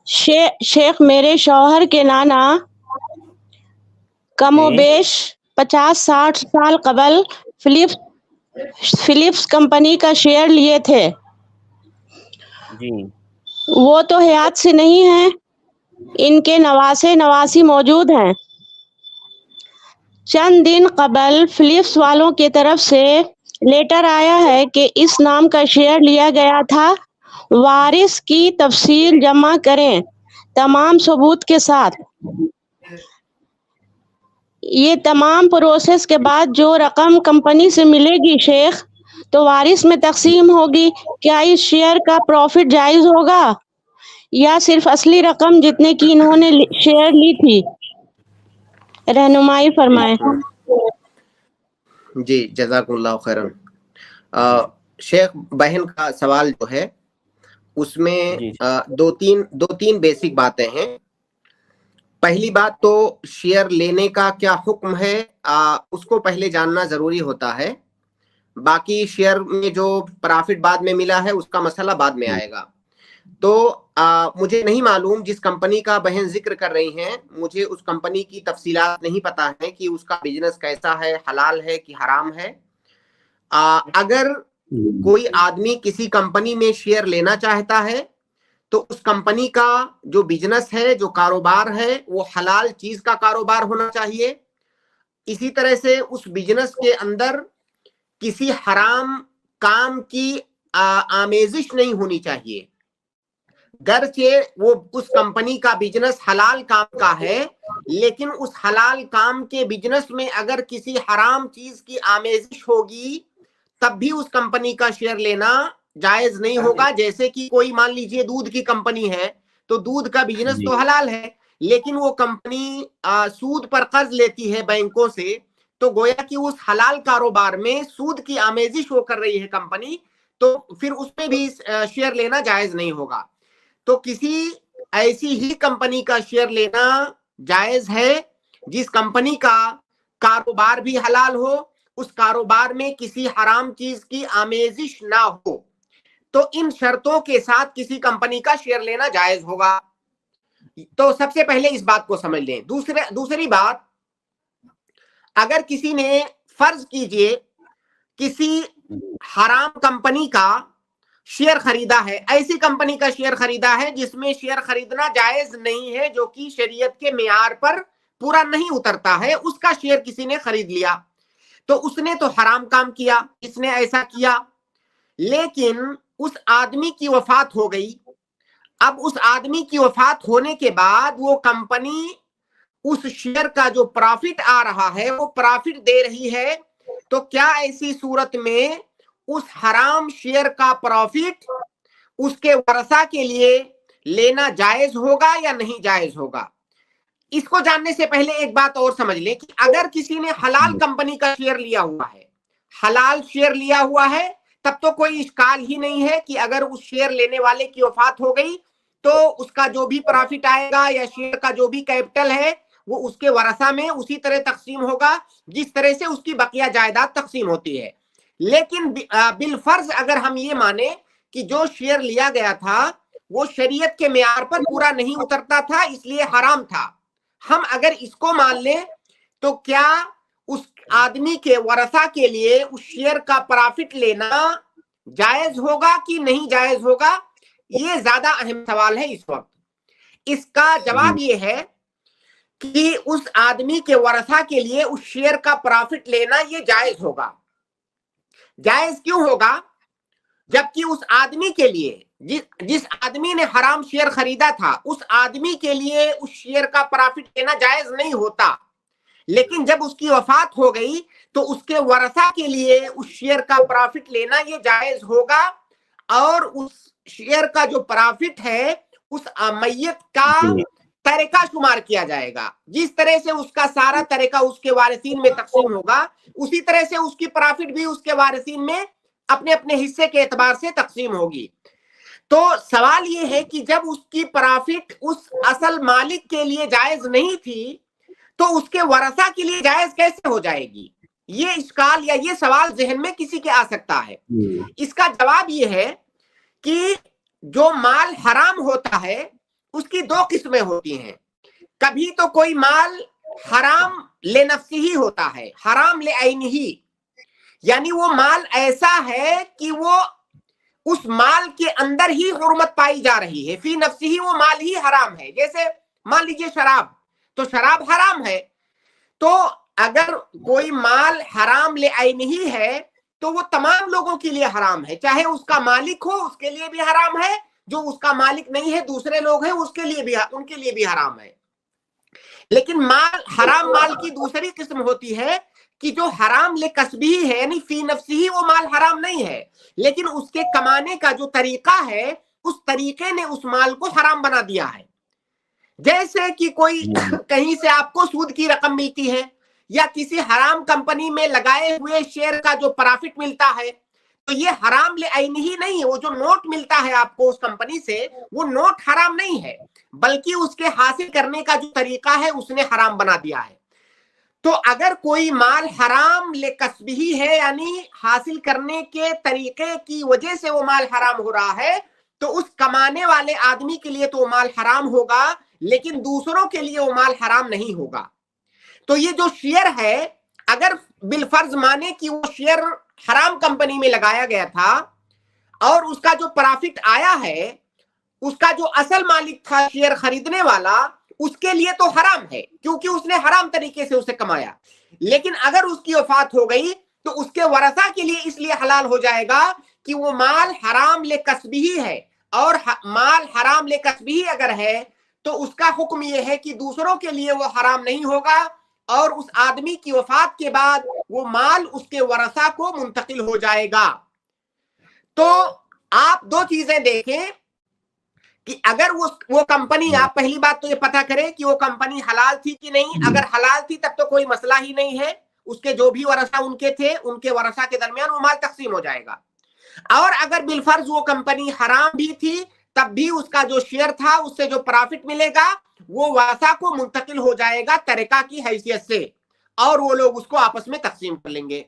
شیخ میرے شوہر کے نانا کم و بیش 50-60 سال قبل فلپس کمپنی کا شیئر لیے تھے. جی وہ تو حیات سے نہیں ہیں، ان کے نواسی موجود ہیں. چند دن قبل فلپس والوں کی طرف سے لیٹر آیا ہے کہ اس نام کا شیئر لیا گیا تھا. وارث کی تفصیل جمع کریں تمام ثبوت کے ساتھ. یہ تمام پروسیس کے بعد جو رقم کمپنی سے ملے گی شیخ تو وارث میں تقسیم ہوگی. کیا اس شیئر کا پروفٹ جائز ہوگا یا صرف اصلی رقم جتنے کی انہوں نے شیئر لی تھی؟ رہنمائی فرمائیں. جی جزاکم اللہ خیرن. شیخ بہن کا سوال جو ہے اس میں دو تین بیسک باتیں ہیں. پہلی بات تو شیئر لینے کا کیا حکم ہے اس کو پہلے جاننا ضروری ہوتا ہے. باقی شیئر میں جو پرافٹ بعد میں ملا ہے اس کا مسئلہ بعد میں آئے گا. تو مجھے نہیں معلوم جس کمپنی کا بہن ذکر کر رہی ہیں، مجھے اس کمپنی کی تفصیلات نہیں پتا ہے کہ اس کا بزنس کیسا ہے، حلال ہے کہ حرام ہے. اگر کوئی آدمی کسی کمپنی میں شیئر لینا چاہتا ہے تو اس کمپنی کا جو بزنس ہے، جو کاروبار ہے، وہ حلال چیز کا کاروبار ہونا چاہیے. اسی طرح سے اس بزنس کے اندر کسی حرام کام کی آمیزش نہیں ہونی چاہیے. گرچہ وہ اس کمپنی کا بزنس حلال کام کا ہے، لیکن اس حلال کام کے بزنس میں اگر کسی حرام چیز کی آمیزش ہوگی تب بھی اس کمپنی کا شیئر لینا جائز نہیں ہوگا. جیسے کہ کوئی مان لیجئے دودھ کی کمپنی ہے تو دودھ کا بزنس تو حلال ہے، لیکن وہ کمپنی سود پر قرض لیتی ہے بینکوں سے، تو گویا کہ اس حلال کاروبار میں سود کی آمیزش وہ کر رہی ہے کمپنی، تو پھر اس میں بھی شیئر لینا جائز نہیں ہوگا. تو کسی ایسی ہی کمپنی کا شیئر لینا جائز ہے جس کمپنی کا کاروبار بھی حلال ہو، اس کاروبار میں کسی حرام چیز کی آمیزش نہ ہو. تو ان شرطوں کے ساتھ کسی کمپنی کا شیئر لینا جائز ہوگا. تو سب سے پہلے اس بات کو سمجھ لیں. دوسری بات، اگر کسی نے فرض کیجئے کسی حرام کمپنی کا شیئر خریدا ہے، ایسی کمپنی کا شیئر خریدا ہے جس میں شیئر خریدنا جائز نہیں ہے، جو کہ شریعت کے معیار پر پورا نہیں اترتا ہے، اس کا شیئر کسی نے خرید لیا، تو اس نے تو حرام کام کیا. اس نے ایسا کیا، لیکن اس آدمی کی وفات ہو گئی. اب اس آدمی کی وفات ہونے کے بعد وہ کمپنی اس شیئر کا جو پرافٹ آ رہا ہے وہ پرافٹ دے رہی ہے، تو کیا ایسی صورت میں اس حرام شیئر کا پرافٹ اس کے ورثہ کے لیے لینا جائز ہوگا یا نہیں جائز ہوگا؟ اس کو جاننے سے پہلے ایک بات اور سمجھ لیں کہ اگر کسی نے حلال کمپنی کا شیئر لیا ہوا ہے، حلال شیئر لیا ہوا ہے، تب تو کوئی اشکال ہی نہیں ہے کہ اگر اس شیئر لینے والے کی وفات ہو گئی تو اس کا جو بھی پرافٹ آئے گا یا شیئر کا جو بھی کیپٹل ہے وہ اس کے ورثہ میں اسی طرح تقسیم ہوگا جس طرح سے اس کی بقیہ جائیداد تقسیم ہوتی ہے. لیکن بالفرض اگر ہم یہ مانیں کہ جو شیئر لیا گیا تھا وہ شریعت کے معیار پر پورا نہیں اترتا تھا، اس لیے حرام تھا، ہم اگر اس کو مان لیں تو کیا اس آدمی کے ورثہ کے لیے اس شیئر کا پرافٹ لینا جائز ہوگا کہ نہیں جائز ہوگا؟ یہ زیادہ اہم سوال ہے اس وقت. اس کا جواب یہ ہے کہ اس آدمی کے ورثہ کے لیے اس شیئر کا پرافٹ لینا یہ جائز ہوگا. جائز کیوں ہوگا؟ جبکہ اس آدمی کے لیے جس آدمی نے حرام شیئر خریدا تھا اس آدمی کے لیے اس شیئر کا پرافٹ لینا جائز نہیں ہوتا، لیکن جب اس کی وفات ہو گئی تو اس کے ورثہ کے لیے اس شیئر کا پرافٹ لینا یہ جائز ہوگا، اور اس شیئر کا جو پرافٹ ہے اس میت کا ترکہ شمار کیا جائے گا. جس طرح سے اس کا سارا ترکہ اس کے وارثین میں تقسیم ہوگا اسی طرح سے اس کی پرافٹ بھی اس کے وارثین میں اپنے اپنے حصے کے اعتبار سے تقسیم ہوگی. تو سوال یہ ہے کہ جب اس کی پرافٹ اس اصل مالک کے لیے جائز نہیں تھی تو اس کے ورثہ کے لیے جائز کیسے ہو جائے گی؟ یہ اشکال یا یہ سوال ذہن میں کسی کے آ سکتا ہے. اس کا جواب یہ ہے کہ جو مال حرام ہوتا ہے اس کی دو قسمیں ہوتی ہیں. کبھی تو کوئی مال حرام لنفسی ہی ہوتا ہے، حرام لعینہ ہی، یعنی وہ مال ایسا ہے کہ وہ اس مال کے اندر ہی حرمت پائی جا رہی ہے، فی نفسی ہی وہ مال ہی حرام ہے. جیسے مان لیجئے شراب، تو شراب حرام ہے. تو اگر کوئی مال حرام لعینہ ہی ہے تو وہ تمام لوگوں کے لیے حرام ہے، چاہے اس کا مالک ہو اس کے لیے بھی حرام ہے، جو اس کا مالک نہیں ہے دوسرے لوگ ہیں اس کے لیے بھی، ان کے لیے بھی حرام ہے. لیکن مال، حرام مال کی دوسری قسم ہوتی ہے کہ جو حرام لکسبی ہے، یعنی فی نفسی ہی وہ مال حرام نہیں ہے، لیکن اس کے کمانے کا جو طریقہ ہے اس طریقے نے اس مال کو حرام بنا دیا ہے. جیسے کہ کوئی کہیں سے آپ کو سود کی رقم ملتی ہے، یا کسی حرام کمپنی میں لگائے ہوئے شیئر کا جو پرافٹ ملتا ہے، تو یہ حرام لعینہ ہی نہیں ہے. وہ جو نوٹ ملتا ہے آپ کو اس کمپنی سے، وہ نوٹ حرام نہیں ہے، بلکہ اس کے حاصل کرنے کا جو طریقہ ہے اس نے حرام بنا دیا ہے. تو اگر کوئی مال حرام لکسبہ ہے، یعنی حاصل کرنے کے طریقے کی وجہ سے وہ مال حرام ہو رہا ہے، تو اس کمانے والے آدمی کے لیے تو وہ مال حرام ہوگا، لیکن دوسروں کے لیے وہ مال حرام نہیں ہوگا. تو یہ جو شیئر ہے، اگر بالفرض مانے کہ وہ شیئر حرام کمپنی میں لگایا گیا تھا اور اس کا جو پرافٹ آیا ہے، اس کا جو اصل مالک تھا شیئر خریدنے والا، اس کے لیے تو حرام ہے کیونکہ اس نے حرام طریقے سے اسے کمایا. لیکن اگر اس کی وفات ہو گئی تو اس کے ورثہ کے لیے اس لیے حلال ہو جائے گا کہ وہ مال حرام لکسبہ ہے، اور مال حرام لکسبہ اگر ہے تو اس کا حکم یہ ہے کہ دوسروں کے لیے وہ حرام نہیں ہوگا، اور اس آدمی کی وفات کے بعد وہ مال اس کے ورثہ کو منتقل ہو جائے گا. تو آپ دو چیزیں دیکھیں کہ اگر وہ کمپنی، آپ پہلی بات تو یہ پتہ کریں کہ وہ کمپنی حلال تھی کہ نہیں. اگر حلال تھی تب تو کوئی مسئلہ ہی نہیں ہے، اس کے جو بھی ورثہ ان کے تھے ان کے ورثہ کے درمیان وہ مال تقسیم ہو جائے گا. اور اگر بالفرض وہ کمپنی حرام بھی تھی تب بھی اس کا جو شیئر تھا اس سے جو پرافٹ ملے گا وہ ورثہ کو منتقل ہو جائے گا ترکہ کی حیثیت سے، اور وہ لوگ اس کو آپس میں تقسیم کر لیں گے.